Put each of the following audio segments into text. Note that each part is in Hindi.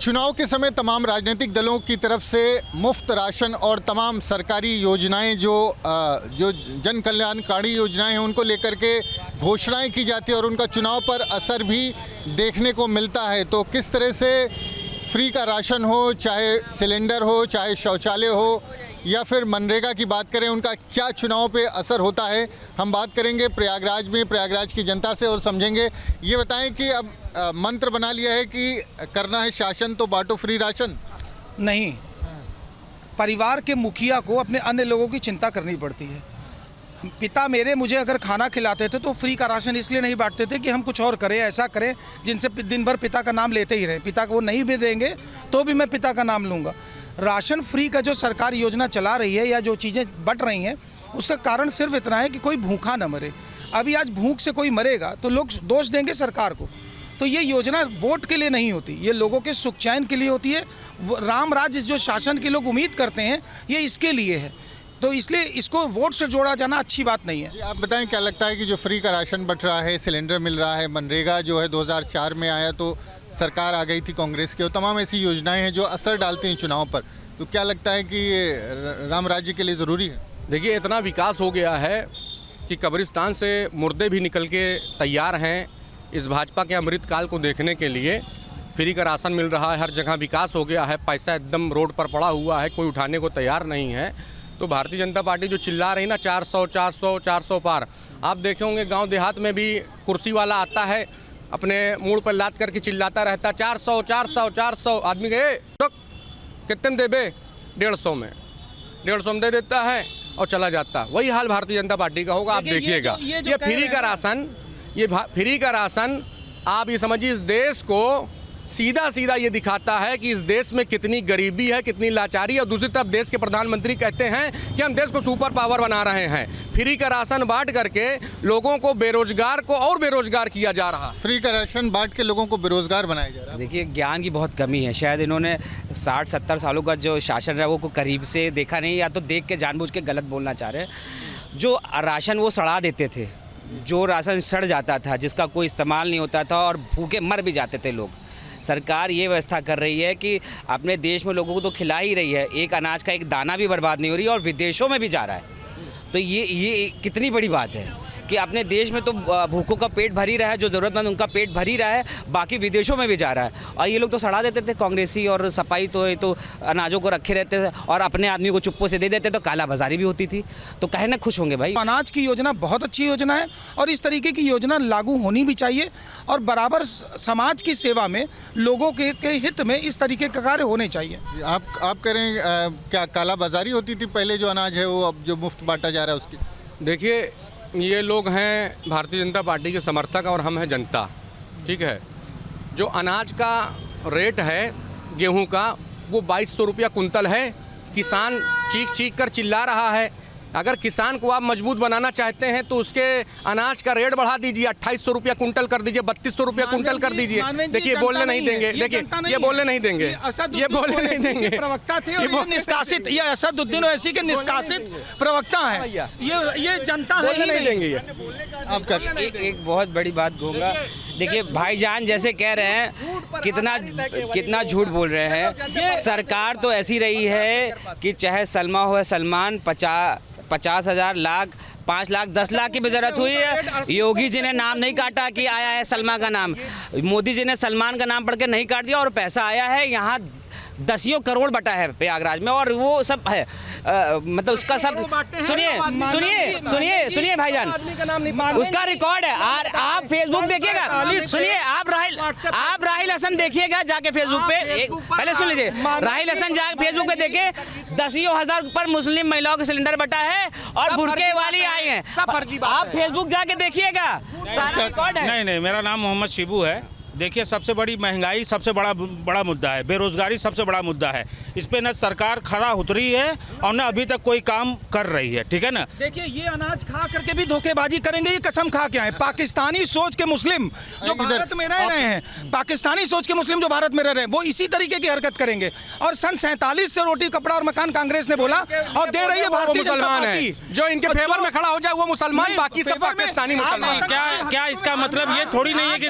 चुनाव के समय तमाम राजनीतिक दलों की तरफ से मुफ्त राशन और तमाम सरकारी योजनाएं जो जन कल्याणकारी योजनाएं हैं उनको लेकर के घोषणाएं की जाती है और उनका चुनाव पर असर भी देखने को मिलता है। तो किस तरह से फ्री का राशन हो, चाहे सिलेंडर हो, चाहे शौचालय हो या फिर मनरेगा की बात करें, उनका क्या चुनाव पे असर होता है, हम बात करेंगे प्रयागराज में प्रयागराज की जनता से और समझेंगे। ये बताएं कि अब मंत्र बना लिया है कि करना है शासन तो बांटो फ्री राशन। नहीं, परिवार के मुखिया को अपने अन्य लोगों की चिंता करनी पड़ती है। पिता मेरे मुझे अगर खाना खिलाते थे तो फ्री का राशन इसलिए नहीं बांटते थे कि हम कुछ और करें, ऐसा करें जिनसे दिन भर पिता का नाम लेते ही रहें। पिता को वो नहीं भी देंगे तो भी मैं पिता का नाम लूँगा। राशन फ्री का जो सरकार योजना चला रही है या जो चीज़ें बट रही हैं, उसका कारण सिर्फ इतना है कि कोई भूखा न मरे। अभी आज भूख से कोई मरेगा तो लोग दोष देंगे सरकार को। तो ये योजना वोट के लिए नहीं होती, ये लोगों के सुख चैन के लिए होती है। राम राज्य जो शासन की लोग उम्मीद करते हैं ये इसके लिए है, तो इसलिए इसको वोट से जोड़ा जाना अच्छी बात नहीं है। आप बताएं क्या लगता है कि जो फ्री का राशन बट रहा है, सिलेंडर मिल रहा है, मनरेगा जो है 2004 में आया तो सरकार आ गई थी कांग्रेस की, और तमाम ऐसी योजनाएं हैं जो असर डालती हैं चुनाव पर, तो क्या लगता है कि ये राम राज्य के लिए ज़रूरी है? देखिए, इतना विकास हो गया है कि कब्रिस्तान से मुर्दे भी निकल के तैयार हैं इस भाजपा के अमृतकाल को देखने के लिए। फ्री का राशन मिल रहा है, हर जगह विकास हो गया है, पैसा एकदम रोड पर पड़ा हुआ है, कोई उठाने को तैयार नहीं है। तो भारतीय जनता पार्टी जो चिल्ला रही ना 400 400 400 पार, आप देखे होंगे गांव देहात में भी कुर्सी वाला आता है, अपने मूड पर लाद करके चिल्लाता रहता 400 400 400। आदमी गए कितने में देबे, 150 में, 150 में दे देता है और चला जाता है। वही हाल भारतीय जनता पार्टी का होगा, आप देखिएगा। ये फ्री का राशन, ये फ्री का राशन आप ये समझिए इस देश को सीधा सीधा ये दिखाता है कि इस देश में कितनी गरीबी है, कितनी लाचारी है। और दूसरी तरफ देश के प्रधानमंत्री कहते हैं कि हम देश को सुपर पावर बना रहे हैं। फ्री का राशन बांट करके लोगों को बेरोजगार को और बेरोजगार किया जा रहा है। फ्री का राशन बांट के लोगों को बेरोजगार बनाया जा रहा है। देखिए, ज्ञान की बहुत कमी है। शायद इन्होंने 60-70 सालों का जो शासन रहा वो को करीब से देखा नहीं, या तो देख के जानबूझ के गलत बोलना चाह रहे हैं। जो राशन वो सड़ा देते थे, जो राशन सड़ जाता था, जिसका कोई इस्तेमाल नहीं होता था और भूखे मर भी जाते थे लोग। सरकार ये व्यवस्था कर रही है कि अपने देश में लोगों को तो खिला ही रही है, एक अनाज का एक दाना भी बर्बाद नहीं हो रही है और विदेशों में भी जा रहा है। तो ये कितनी बड़ी बात है कि अपने देश में तो भूखों का पेट भर ही रहा है, जो ज़रूरतमंद उनका पेट भर ही रहा है, बाकी विदेशों में भी जा रहा है। और ये लोग तो सड़ा देते थे, कांग्रेसी और सपाई तो ये तो अनाजों को रखे रहते थे और अपने आदमी को चुप्पो से दे देते, तो काला बाजारी भी होती थी। तो कहे ना खुश होंगे भाई। अनाज की योजना बहुत अच्छी योजना है और इस तरीके की योजना लागू होनी भी चाहिए और बराबर समाज की सेवा में लोगों के हित में इस तरीके का कार्य होने चाहिए। आप कह रहे हैं क्या काला बाजारी होती थी पहले जो अनाज है वो अब जो मुफ्त बांटा जा रहा है उसकी? देखिए, ये लोग हैं भारतीय जनता पार्टी के समर्थक और हम हैं जनता, ठीक है। जो अनाज का रेट है गेहूं का वो 2200 रुपया कुंतल है। किसान चीख चीख कर चिल्ला रहा है। अगर किसान को आप मजबूत बनाना चाहते हैं तो उसके अनाज का रेट बढ़ा दीजिए, 2800 रुपया कुंटल कर दीजिए, 3200 रुपया कुंटल कर दीजिए। देखिए, बोलने नहीं देंगे, देखिए ये बोलने नहीं देंगे, ये बोलने नहीं देंगे। प्रवक्ता थे और ये निष्कासित, ये असदुद्दीन ओवैसी के निष्कासित प्रवक्ता है, ये जनता बोलने नहीं देंगे। ये आपका एक बहुत बड़ी बात कहूँगा। देखिए, भाईजान जैसे कह रहे हैं, कितना झूठ बोल रहे हैं। सरकार तो ऐसी रही है कि चाहे सलमा हो या सलमान, 50,000 लाख 5 लाख 10 लाख की भी जरूरत हुई है। योगी जी ने नाम नहीं काटा कि आया है सलमा का नाम, मोदी जी ने सलमान का नाम पढ़ के नहीं काट दिया और पैसा आया है। यहाँ 10 करोड़ बटा है प्रयागराज में और वो सब है, मतलब उसका सब सुनिए भाईजान, उसका रिकॉर्ड है। और आप फेसबुक देखिएगा, सुनिए, आप राहिल हसन देखिएगा जाके फेसबुक पे, पहले सुन लीजिए, राहिल हसन जाके फेसबुक पे देखे 10,000 पर मुस्लिम महिलाओं का सिलेंडर बटा है और बुर्के वाली आई है। आप फेसबुक जाके देखिएगा, सारा रिकॉर्ड है। नहीं, मेरा नाम मोहम्मद शिबू है। देखिए, सबसे बड़ी महंगाई सबसे बड़ा मुद्दा है, बेरोजगारी सबसे बड़ा मुद्दा है। इस पे न सरकार खड़ा उतरी है और न अभी तक कोई काम कर रही है, ठीक है ना। देखिए, ये अनाज खा करके भी धोखेबाजी करेंगे, ये कसम खा के आए। पाकिस्तानी सोच के मुस्लिम जो भारत में रह रहे हैं, पाकिस्तानी सोच के मुस्लिम जो भारत में रह रहे हैं, वो इसी तरीके की हरकत करेंगे। और सन 47 से रोटी कपड़ा और मकान कांग्रेस ने बोला और दे रही है भारतीय जनता पार्टी। जो इनके फेवर में खड़ा हो जाए वो मुसलमान, बाकी सब पाकिस्तानी मुसलमान। क्या इसका मतलब ये थोड़ी नहीं है कि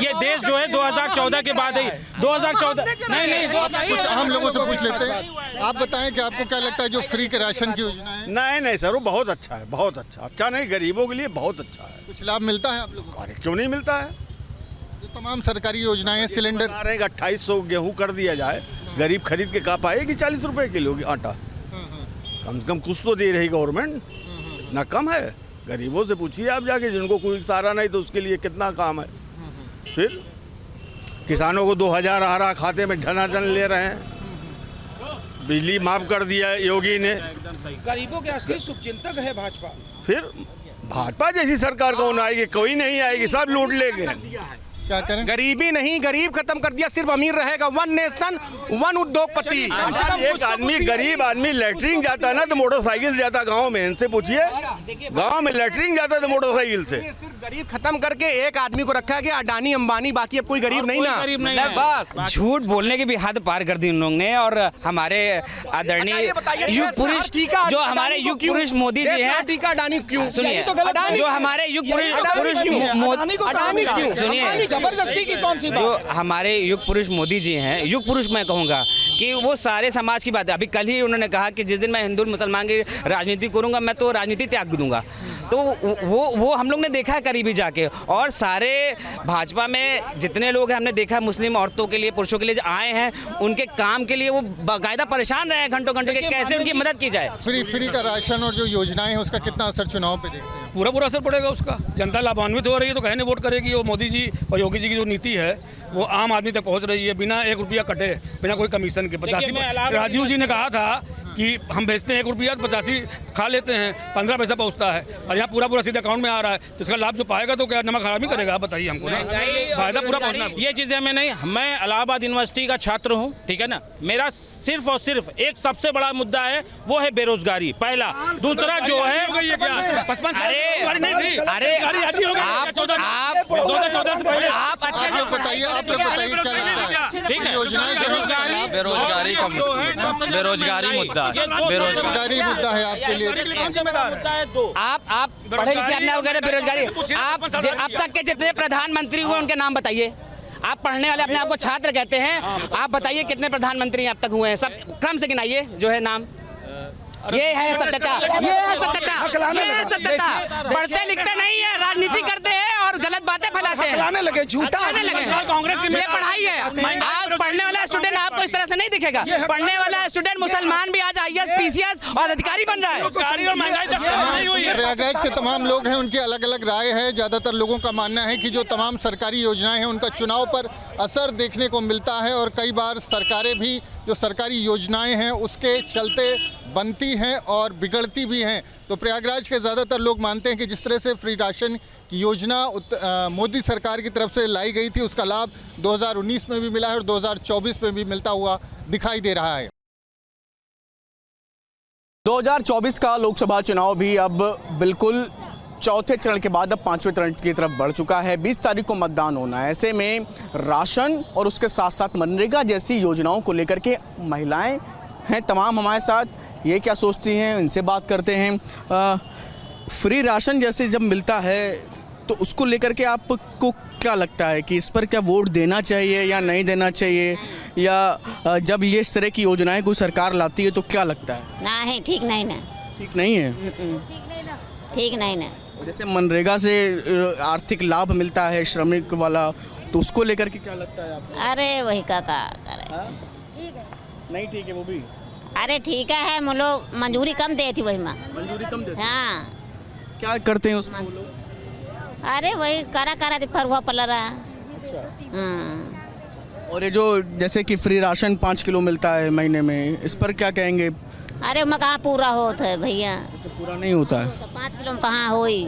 ये देश बारिश जो है 2014 के बाद ही 2014 नहीं कुछ हम लोगों से पूछ लेते हैं। आप बताएं कि आपको क्या लगता है जो फ्री के राशन की योजना है, नहीं सर, वो बहुत अच्छा है, बहुत अच्छा नहीं, गरीबों के लिए बहुत अच्छा है। कुछ लाभ मिलता है आप लोगों को? अरे क्यों नहीं मिलता है? जो तमाम सरकारी योजनाएं, सिलेंडर बता रहे हैं कि 2800 गेहूं कर दिया जाए, गरीब खरीद के कहा पाएगी 40 रुपए किलो की आटा। कम से कम कुछ तो दे रही गवर्नमेंट, इतना कम है। गरीबों से पूछिए आप जाके, जिनको कोई सहारा नहीं तो उसके लिए कितना काम है। फिर किसानों को 2000 आ रहा, खाते में ढनाढन ले रहे हैं। बिजली माफ कर दिया है योगी ने। गरीबों के असली शुभचिंतक है भाजपा। फिर भाजपा जैसी सरकार कौन आएगी? कोई नहीं आएगी, सब लूट लेंगे। क्या करें? गरीबी नहीं, गरीब खत्म कर दिया, सिर्फ अमीर रहेगा। वन नेशन वन उद्योगपति। एक आदमी, गरीब आदमी लेटरिन जाता है ना तो मोटरसाइकिल से जाता गांव में, इनसे पूछिए। गांव में लेटरिन जाता तो मोटरसाइकिल से। सिर्फ गरीब खत्म करके एक आदमी को रखा गया, अडानी अंबानी, बाकी अब कोई गरीब नहीं ना। बस झूठ बोलने की भी हद पार कर दी उन लोगों ने। और हमारे आदरणीय युग पुरुष, जो हमारे युग पुरुष मोदी जी हैं, टीका अडानी क्यों? सुनिए, जो हमारे युग पुरुष सुनिए, जबरदस्ती की कौन सी जो हमारे युग पुरुष मोदी जी हैं, युग पुरुष मैं कहूँगा कि वो सारे समाज की बात है। अभी कल ही उन्होंने कहा कि जिस दिन मैं हिंदू मुसलमान की राजनीति करूँगा मैं तो राजनीति त्याग दूंगा। तो वो हम लोग ने देखा है करीबी जाके। और सारे भाजपा में जितने लोग हैं हमने देखा, मुस्लिम औरतों के लिए, पुरुषों के लिए जो आए हैं, उनके काम के लिए वो बाकायदा परेशान रहे हैं घंटों के कैसे उनकी मदद की जाए। फ्री का राशन और जो योजनाएं हैं उसका कितना असर चुनाव पे देखते हैं? पूरा असर पड़ेगा उसका। जनता लाभान्वित हो रही है तो कहीं नहीं वोट करेगी। वो मोदी जी और योगी जी की जो नीति है वो आम आदमी तक पहुंच रही है, बिना 1 रुपया कटे, बिना कोई कमीशन के। 85 राजीव जी ने कहा था कि हम भेजते हैं 1 रुपया तो 85 खा लेते हैं, 15 पैसा पहुंचता है, और यहाँ पूरा सीधे अकाउंट में आ रहा है। तो इसका लाभ जो पाएगा तो क्या नमक हरामी करेगा? आप बताइए हमको ना, फायदा पूरा पहुंचना। ये चीज़ें मैं नहीं, मैं इलाहाबाद यूनिवर्सिटी का छात्र हूँ, ठीक है ना। मेरा सिर्फ और सिर्फ एक सबसे बड़ा मुद्दा है, वो है बेरोजगारी, पहला। दूसरा जो है आप लोग बताइए क्या लगता है? ठीक है, योजनाएं जो है बेरोजगारी का बेरोजगारी मुद्दा है। बेरोजगारी मुद्दा है आपके लिए। आप पढ़े लिखे अपने आप कहते बेरोजगारी। आप अब तक के जितने प्रधानमंत्री हुए उनके नाम बताइए। आप पढ़ने वाले अपने आप को छात्र कहते हैं, आप बताइए कितने प्रधानमंत्री अब तक हुए हैं? सब क्रम से गिनाइए जो है नाम। ये है सत्यता, ये है सत्यता, ये है सत्यता। पढ़ते लिखते नहीं है, राजनीति करते हैं और गलत बातें फैलाते हैं, लगे, झूठा लगे। कांग्रेस ये पढ़ाई है। आज पढ़ने वाला स्टूडेंट आपको इस तरह से नहीं दिखेगा। पढ़ने वाला स्टूडेंट मुसलमान भी आज IAS PCS और अधिकारी बन रहा है। प्रयागराज के तमाम लोग हैं, उनकी अलग अलग राय है। ज़्यादातर लोगों का मानना है कि जो तमाम सरकारी योजनाएं हैं उनका चुनाव पर असर देखने को मिलता है, और कई बार सरकारें भी जो सरकारी योजनाएं हैं उसके चलते बनती हैं और बिगड़ती भी हैं। तो प्रयागराज के ज़्यादातर लोग मानते हैं कि जिस तरह से फ्री राशन की योजना मोदी सरकार की तरफ से लाई गई थी, उसका लाभ 2019 में भी मिला है और 2024 में भी मिलता हुआ दिखाई दे रहा है। 2024 का लोकसभा चुनाव भी अब बिल्कुल चौथे चरण के बाद अब 5वें चरण की तरफ बढ़ चुका है। 20 तारीख को मतदान होना है। ऐसे में राशन और उसके साथ साथ मनरेगा जैसी योजनाओं को लेकर के महिलाएं हैं तमाम हमारे साथ, ये क्या सोचती हैं, इनसे बात करते हैं। फ्री राशन जैसे जब मिलता है तो उसको लेकर के आपको क्या लगता है कि इस पर क्या वोट देना चाहिए या नहीं देना चाहिए, या जब ये इस तरह की योजनाएं कोई सरकार लाती है तो क्या लगता है? नहीं, ठीक नहीं ना। ठीक नहीं है? ठीक नहीं ना। जैसे मनरेगा से आर्थिक लाभ मिलता है श्रमिक वाला, तो उसको लेकर के क्या लगता है आपको? अरे वही का करे। नहीं ठीक है वो भी। अरे ठीक है, हम लोग मंजूरी कम दे थी वही में। मंजूरी कम देते हैं? हाँ। क्या करते हैं उसमें वो लोग? अरे वही करा दी फरुआ पल रहा। और ये जो जैसे कि फ्री राशन 5 किलो मिलता है महीने में, इस पर क्या कहेंगे? अरे मैं कहाँ पूरा होता है भैया? तो पूरा नहीं होता है। तो 5 किलो में कहाँ होई?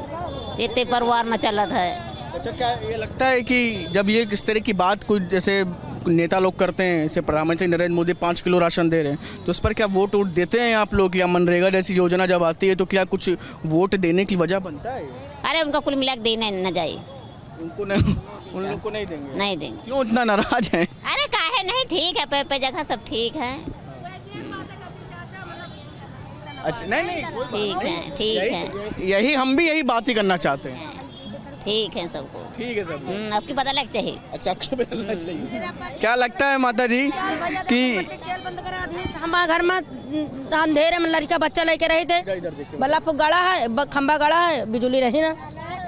इतने परिवार में चलत है। अच्छा, क्या ये लगता है कि जब ये इस तरह की बात कोई जैसे नेता लोग करते हैं, जैसे प्रधानमंत्री नरेंद्र मोदी 5 किलो राशन दे रहे हैं, तो उस पर क्या वोट देते हैं आप लोग? या मनरेगा जैसी योजना जब आती है तो क्या कुछ वोट देने की वजह बनता है? अरे उनका कुल मिला के देने न जाए। उनको नहीं, उन लोग को नहीं देंगे? नहीं देंगे। क्यों इतना नाराज हैं? अरे काहे नहीं, ठीक है, पे जगह सब ठीक है। अच्छा, नहीं ठीक है, ठीक है। यही हम भी यही बात ही करना चाहते हैं। ठीक है सबको। ठीक है सब। आपकी पता लग चाहिए। अच्छा, आपको मिलना चाहिए। क्या लगता है माता जी कि हमारे घर में अंधेरे में लड़का बच्चा लेके रहे थे, बल्ब गड़ा है, खंबा गड़ा है, बिजली रही ना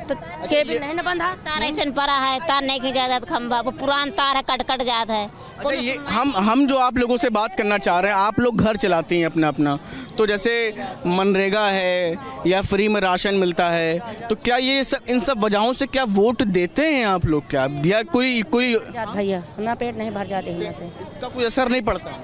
तो केबल नहीं ना बंधा। तार ऐसे पड़ा है, तार नहीं खींचा जाता, खंभा वो पुरान तार है, कट कट जाता है। अच्छा, ये हम जो आप लोगों से बात करना चाह रहे हैं, आप लोग घर चलाती हैं अपना अपना, तो जैसे मनरेगा है या फ्री में राशन मिलता है, तो क्या ये सब इन सब वजहों से क्या वोट देते हैं आप लोग, क्या या कोई भैया अपना पेट नहीं भर जाते हैं से, इसका कोई असर नहीं पड़ता?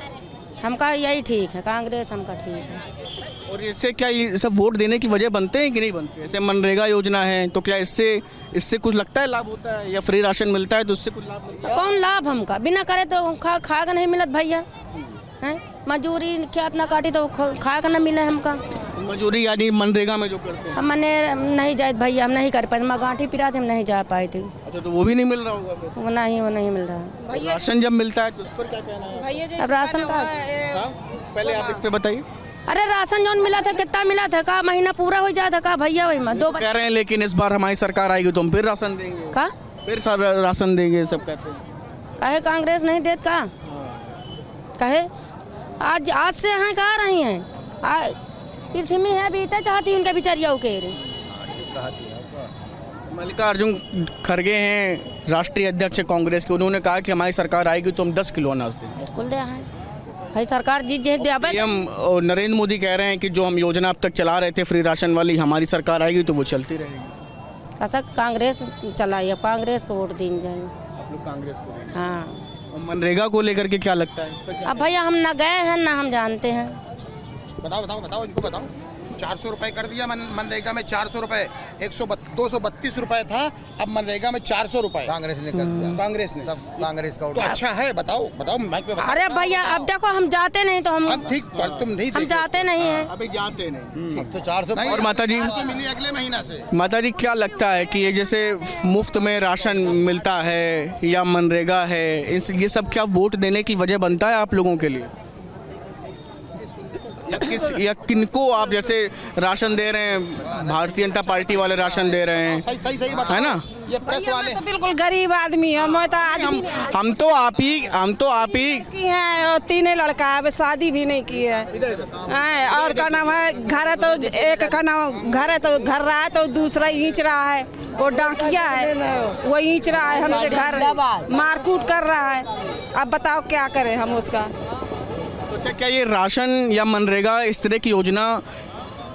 हमका यही ठीक है, कांग्रेस हमका ठीक है। और इससे क्या ये सब वोट देने की वजह बनते हैं कि नहीं बनते? जैसे मनरेगा योजना है, तो क्या इससे कुछ लगता है लाभ होता है, या फ्री राशन मिलता है तो उससे कुछ लाभ मिलता है? कौन लाभ हमका, बिना करे तो खा का नहीं मिलत भैया हैं। मजूरी खेत ना काटी तो खा का ना मिले हमका। मजूरी यानी मनरेगा में जो करते हैं? हम मने नहीं जाए भैया, हम नहीं कर पाए, मैं गांठी पिरा थे, हम नहीं जा पाए थे। अच्छा, तो वो भी नहीं मिल रहा होगा फिर? वो नहीं मिल रहा है। राशन जब मिलता है तो उस पर क्या कहना है? अब राशन का पहले आप इस पे बताइए। अरे राशन जो मिला था कितना मिला था, का महीना पूरा हो जाता का भैया? वही में 2 कह रहे हैं लेकिन इस बार हमारी सरकार आएगी तो हम फिर राशन देंगे, का फिर राशन देंगे, सब कहते हैं। कहे कांग्रेस नहीं देत का, कहे आज से हैं कहा रही हैं, पृथ्वी है बीते चाहती उनके बिचारिया के रे। मल्लिकार्जुन खड़गे हैं राष्ट्रीय अध्यक्ष कांग्रेस के, उन्होंने कहा कि हमारी सरकार आएगी तो हम 10 किलो अनाज देंगे। बिल्कुल दे हैं भाई, सरकार जीत जे पीएम नरेंद्र मोदी कह रहे हैं कि जो हम योजना अब तक चला रहे थे फ्री राशन वाली, हमारी सरकार आएगी तो वो चलती रहेगी। ऐसा कांग्रेस चलाई है, कांग्रेस को वोट देने जाए। आप लोग कांग्रेस को देंगे? हाँ। और मनरेगा को लेकर के क्या लगता है, इस पर क्या? अब भैया हम ना गए हैं ना हम जानते हैं। बताओ इनको बताओ। 400 रुपए कर दिया मनरेगा में, 400 रुपए 232 रुपए था, अब मनरेगा में 400 रुपए कांग्रेस ने कर दिया। कांग्रेस ने सब कांग्रेस का तो अच्छा है। बताओ माइक पे बताओ। अरे भैया अब देखो हम जाते नहीं तो हम ठीक, पर तुम नहीं हम जाते नहीं है। अभी जाते नहीं। अब तो 400। और माता जी मिली अगले महीना से। माता जी क्या लगता है कि ये जैसे मुफ्त में राशन मिलता है या मनरेगा है, ये सब क्या वोट देने की वजह बनता है आप लोगों के लिए? या किनको आप जैसे राशन दे रहे हैं, भारतीय जनता पार्टी वाले राशन दे रहे हैं, सही बात है ना? ये प्रेस वाले तो बिल्कुल गरीब आदमी है, मैं तो हम तो आप ही की है, और 3 लड़का है, शादी भी नहीं की है। और का नाम है घर है, तो एक का नाम घर है तो घर रहा है, तो दूसरा ईंच रहा है, वो डाकिया है, वो ईंच रहा है हमसे, घर मारकूट कर रहा है। अब बताओ क्या करें हम उसका? अच्छा, क्या ये राशन या मनरेगा इस तरह की योजना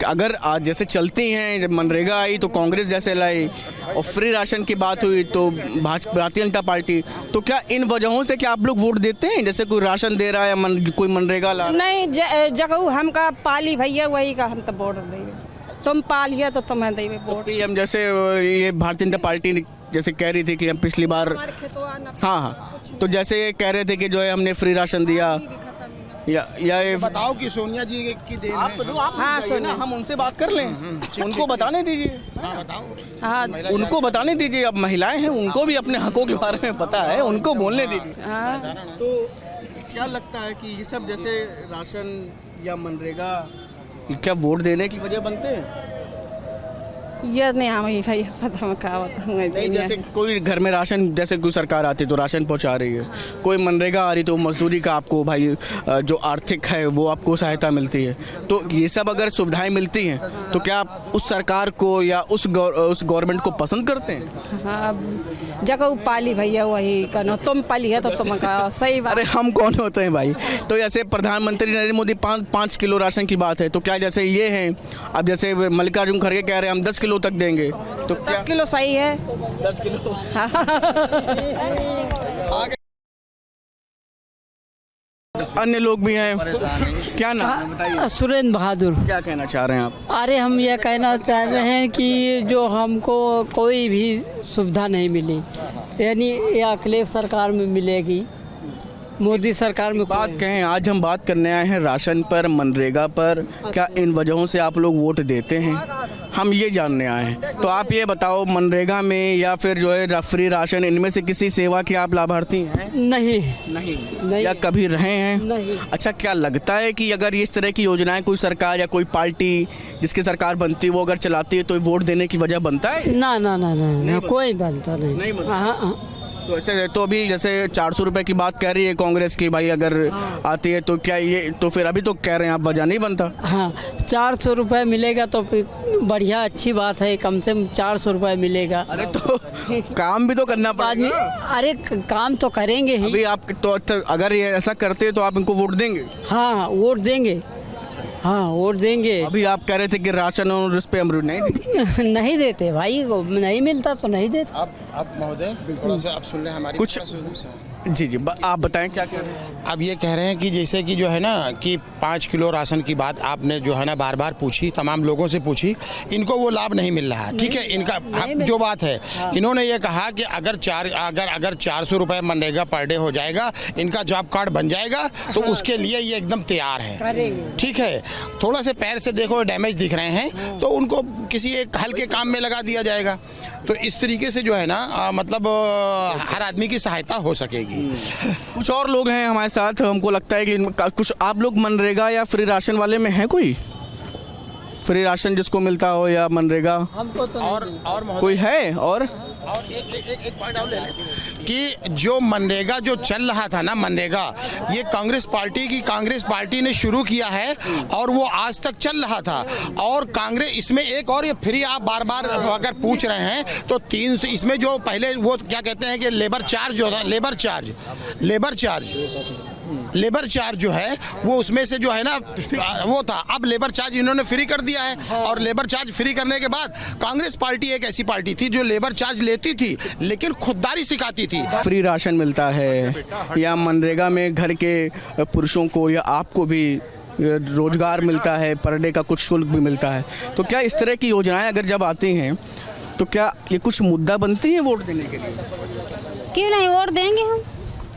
अगर आज जैसे चलती हैं, जब मनरेगा आई तो कांग्रेस जैसे लाई, और फ्री राशन की बात हुई तो भारतीय जनता पार्टी, तो क्या इन वजहों से क्या आप लोग वोट देते हैं? जैसे कोई राशन दे रहा है या कोई मनरेगा ला? नहीं, जगह हमका पाली भैया वही का हम तो वोट देंगे, तुम पालिए तो तुम्हें देंगे वोट। हम जैसे ये भारतीय जनता पार्टी जैसे कह रही थी कि हम पिछली बार, हाँ, तो जैसे ये कह रहे थे कि जो है हमने फ्री राशन दिया, या ये बताओ कि सोनिया जी की देन है। हाँ सोनिया, हम उनसे बात कर लें, उनको बताने दीजिए। हाँ, उनको बताने दीजिए, अब महिलाएं हैं, उनको भी अपने हकों के बारे में पता है, उनको बोलने दीजिए। तो क्या लगता है कि ये सब जैसे राशन या मनरेगा क्या वोट देने की वजह बनते हैं? ये नहीं हमें भैया पता मैं क्या बताऊंगा। जैसे कोई घर में राशन, जैसे कोई सरकार आती है तो राशन पहुंचा रही है, कोई मनरेगा आ रही तो मजदूरी का आपको भाई जो आर्थिक है वो आपको सहायता मिलती है, तो ये सब अगर सुविधाएं मिलती हैं तो क्या आप उस सरकार को या उस गवर्नमेंट को पसंद करते हैं? हाँ, जगह पाली भैया वही कहना, तुम पाली है तो तुम कहा सही बात। अरे हम कौन होते हैं भाई? तो जैसे प्रधानमंत्री नरेंद्र मोदी 5 किलो राशन की बात है, तो क्या जैसे ये हैं, अब जैसे मल्लिकार्जुन खड़गे कह रहे हैं हम 10 किलो तक देंगे, तो 10 किलो सही है। 10 किलो अन्य लोग भी हैं, क्या नाम है बताइए? सुरेंद्र बहादुर। क्या कहना चाह रहे हैं आप? अरे हम ये कहना चाह रहे हैं कि जो हमको कोई भी सुविधा नहीं मिली, यानी ये अखिलेश सरकार में मिलेगी, मोदी सरकार में बात कहें। आज हम बात करने आए हैं राशन पर, मनरेगा पर, क्या इन वजहों से आप लोग वोट देते हैं? हम ये जानने आए हैं। तो आप ये बताओ, मनरेगा में या फिर जो है फ्री राशन, इनमें से किसी सेवा के आप लाभार्थी हैं? नहीं या कभी रहे हैं? नहीं। अच्छा, क्या लगता है कि अगर इस तरह की योजनाएं कोई सरकार या कोई पार्टी जिसकी सरकार बनती है वो अगर चलाती है तो वोट देने की वजह बनता है? ना कोई बनता नहीं। हाँ। तो ऐसे तो अभी जैसे 400 रुपए की बात कह रही है कांग्रेस की, भाई अगर आती है तो क्या ये तो फिर अभी तो कह रहे हैं आप वजह नहीं बनता? हाँ, 400 रुपये मिलेगा तो फिर बढ़िया, अच्छी बात है, कम से कम 400 रुपये मिलेगा। अरे तो काम भी तो करना पड़ेगा। अरे काम तो करेंगे ही। अभी आप तो अगर ये ऐसा करते हैं तो आप इनको वोट देंगे? हाँ, वोट देंगे। हाँ, वोट देंगे। अभी आप कह रहे थे कि राशन और उस पे अमरूद नहीं देते। नहीं देते भाई, नहीं मिलता तो नहीं देते। अब महोदय थोड़ा सा आप सुन लें हमारी कुछ जी आप बताएं क्या कह रहे हैं? अब ये कह रहे हैं कि जैसे कि जो है ना कि 5 किलो राशन की बात आपने जो है ना बार बार पूछी, तमाम लोगों से पूछी, इनको वो लाभ नहीं मिल रहा है। ठीक है, इनका जो बात है, इन्होंने ये कहा कि अगर 400 रुपए मनरेगा पर डे हो जाएगा, इनका जॉब कार्ड बन जाएगा, तो उसके लिए ये एकदम तैयार है। ठीक है, थोड़ा से पैर से देखो डैमेज दिख रहे हैं तो उनको किसी एक हल्के काम में लगा दिया जाएगा। तो इस तरीके से जो है ना मतलब हर आदमी की सहायता हो सकेगी। कुछ और लोग हैं हमारे साथ, हमको लगता है कि कुछ आप लोग मनरेगा या फ्री राशन वाले में हैं? कोई फ्री राशन जिसको मिलता हो या मनरेगा? हमको तो और कोई है? और एक पॉइंट और ले लें कि जो मनरेगा जो चल रहा था ना, मनरेगा ये कांग्रेस पार्टी ने शुरू किया है और वो आज तक चल रहा था। और कांग्रेस इसमें एक और ये फ्री आप बार बार अगर पूछ रहे हैं तो 300 इसमें जो पहले वो क्या कहते हैं कि लेबर चार्ज जो था, लेबर चार्ज जो है वो उसमें से जो है ना वो था, अब लेबर चार्ज इन्होंने फ्री कर दिया है। और लेबर चार्ज फ्री करने के बाद कांग्रेस पार्टी एक ऐसी पार्टी थी जो लेबर चार्ज लेती थी लेकिन खुददारी सिखाती थी। फ्री राशन मिलता है या मनरेगा में घर के पुरुषों को या आपको भी रोजगार मिलता है, पर डे का कुछ शुल्क भी मिलता है, तो क्या इस तरह की योजनाएं अगर जब आती हैं तो क्या ये कुछ मुद्दा बनती है वोट देने के लिए? क्यों नहीं, वोट देंगे हम।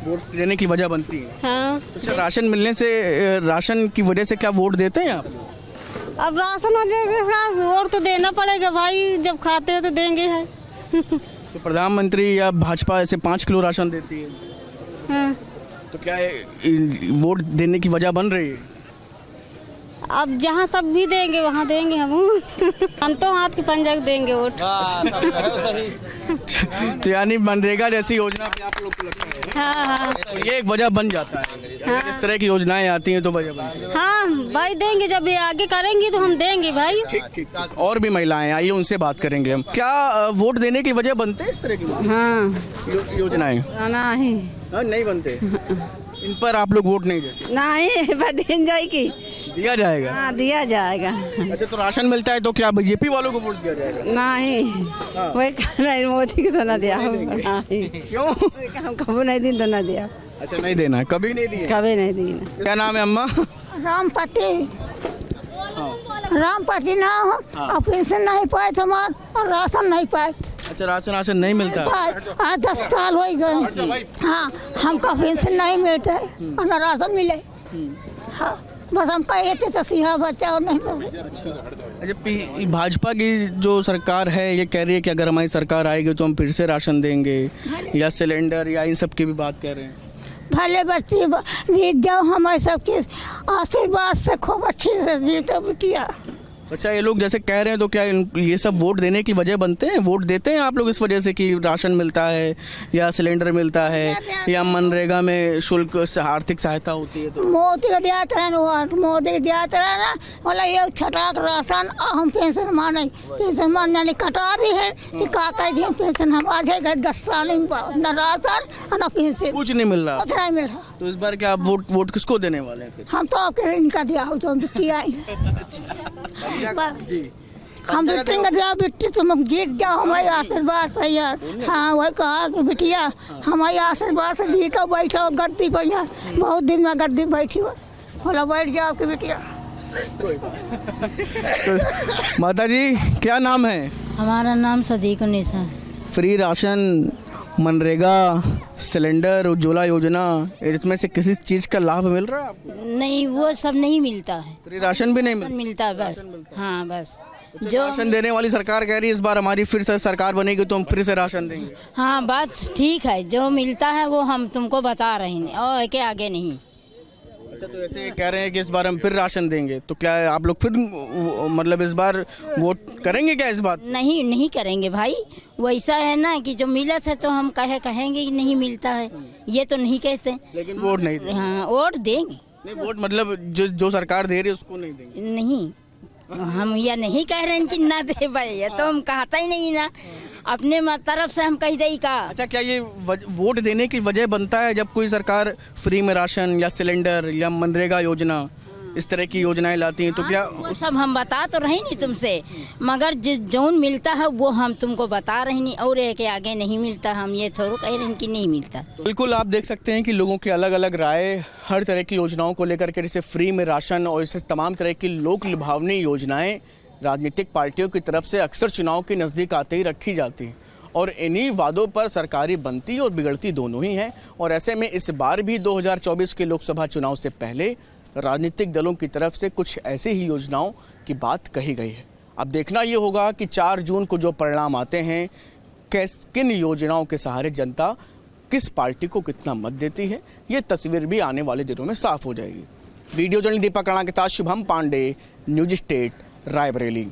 वोट देने की वजह बनती है? हाँ। तो राशन मिलने से, राशन की वजह से क्या वोट देते हैं आप? अब राशन हो वोट तो देना पड़ेगा भाई, जब खाते हो तो देंगे है। तो प्रधानमंत्री या भाजपा ऐसे 5 किलो राशन देती है। हाँ। तो क्या वोट देने की वजह बन रही है? अब जहाँ सब भी देंगे वहाँ देंगे हम तो हाथ के पंजा देंगे वोट। तो यानी मनरेगा जैसी योजना भी आप लोग को लगता है? हाँ। तो ये एक वजह बन जाता है। हाँ। इस तरह की योजनाएं आती हैं तो वजह बनती है। हाँ भाई देंगे, जब ये आगे करेंगी तो हम देंगे भाई। ठीक। और भी महिलाएं आइए, उनसे बात करेंगे हम। क्या वोट देने की वजह बनते हैं इस तरह की? हाँ, योजनाएं नहीं बनते। इन पर आप लोग वोट नहीं देते? नहीं, जाएगी, दिया जाएगा। हाँ, दिया जाएगा। अच्छा, तो राशन मिलता है तो क्या बीजेपी वालों को वोट दिया जाएगा? नहीं, वही मोदी को तो ना दिया। क्यों? हम कभी नहीं दिन तो ना दिया। अच्छा, नहीं देना है, कभी नहीं दिया? कभी नहीं दिया। क्या नाम है अम्मा? रामपति ना हो, पेंशन नहीं पाए हमार और राशन नहीं पाए। अच्छा, राशन नहीं मिलता? 10 साल हो गए। हाँ, हमका पेंशन नहीं मिलता है और न राशन मिले। हाँ, बस हम कहे थे तो सिंहा बच्चा और नहीं। अच्छा, भाजपा की जो सरकार है ये कह रही है कि अगर हमारी सरकार आएगी तो हम फिर से राशन देंगे या सिलेंडर या इन सब की भी बात कर रहे हैं। भले बच्चे जीत जाओ, हमारे सबके आशीर्वाद से खूब अच्छी से जीतो बिटिया। अच्छा, ये लोग जैसे कह रहे हैं तो क्या ये सब वोट देने की वजह बनते हैं? वोट देते हैं आप लोग इस वजह से कि राशन मिलता है या सिलेंडर मिलता है या मनरेगा में शुल्क से आर्थिक सहायता होती है? तो मोदी का दिया ना बोला ये छटाक राशन हम पेंशन माने, पेंशन मानने कटा दी है कि का कह दिए पेंशन हम आ जाएगा 10 साल न राशन न पेंशन, कुछ नहीं मिल रहा। नहीं मिल रहा। तो इस बार क्या आप वोट किसको देने वाले हैं? हम तो आपके इनका दिया हो तो हम बिटिया जी, हम बेटी तुम जीत जाओ, हमारे आशीर्वाद से यार। हाँ, वही कहा कि बिटिया हमारे आशीर्वाद से जीतो, बैठो गद्दी पर यार, बहुत दिन में गद्दी बैठी हो, बोला बैठ जाओ आपकी बिटिया। तो माता जी क्या नाम है? हमारा नाम सदीकुन्निसा है। Free ration, MNREGA, cylinder, Ujjwala योजना, इसमें से किसी चीज़ का लाभ मिल रहा है आपको? नहीं, वो सब नहीं मिलता है। फ्री राशन भी नहीं मिलता है बस। हाँ बस, जो राशन देने वाली सरकार कह रही है इस बार हमारी फिर से सरकार बनेगी तो हम फिर से राशन देंगे। हाँ बात ठीक है, जो मिलता है वो हम तुमको बता रहे हैं और के आगे नहीं। अच्छा, तो ऐसे कह रहे हैं कि इस बार हम फिर राशन देंगे, तो क्या आप लोग फिर मतलब इस बार वोट करेंगे क्या इस बार? नहीं करेंगे भाई, वैसा है ना कि जो मिला था तो हम कहेंगे कि नहीं मिलता है, ये तो नहीं कहते। लेकिन वोट नहीं देंगे। हाँ वोट देंगे। नहीं, वोट मतलब जो सरकार दे रही है उसको नहीं देंगे। नहीं, हम ये नहीं कह रहे हैं कि ना दे भाई, ये तो हम कहता ही नहीं ना, अपने तरफ से हम कह दे का। अच्छा, क्या ये वोट देने की वजह बनता है जब कोई सरकार फ्री में राशन या सिलेंडर या मनरेगा योजना इस तरह की योजनाएं लाती हैं, तो क्या वो सब हम बता तो रहे नहीं तुमसे, मगर जौन मिलता है वो हम तुमको बता रहे नहीं, और एक के आगे नहीं मिलता, हम ये थोड़ा कह रहे हैं कि नहीं मिलता। बिल्कुल, आप देख सकते हैं कि लोगों की अलग अलग राय हर तरह की योजनाओं को लेकर के, जैसे फ्री में राशन और इसे तमाम तरह की लोक लुभावनी योजनाएं राजनीतिक पार्टियों की तरफ से अक्सर चुनाव के नज़दीक आते ही रखी जाती हैं, और इन्हीं वादों पर सरकारी बनती और बिगड़ती दोनों ही हैं। और ऐसे में इस बार भी 2024 के लोकसभा चुनाव से पहले राजनीतिक दलों की तरफ से कुछ ऐसी ही योजनाओं की बात कही गई है। अब देखना ये होगा कि 4 जून को जो परिणाम आते हैं, किन योजनाओं के सहारे जनता किस पार्टी को कितना मत देती है, ये तस्वीर भी आने वाले दिनों में साफ हो जाएगी। वीडियो जर्नलिस्ट दीपक राणा के साथ शुभम पांडे, न्यूज स्टेट, रायबरेली।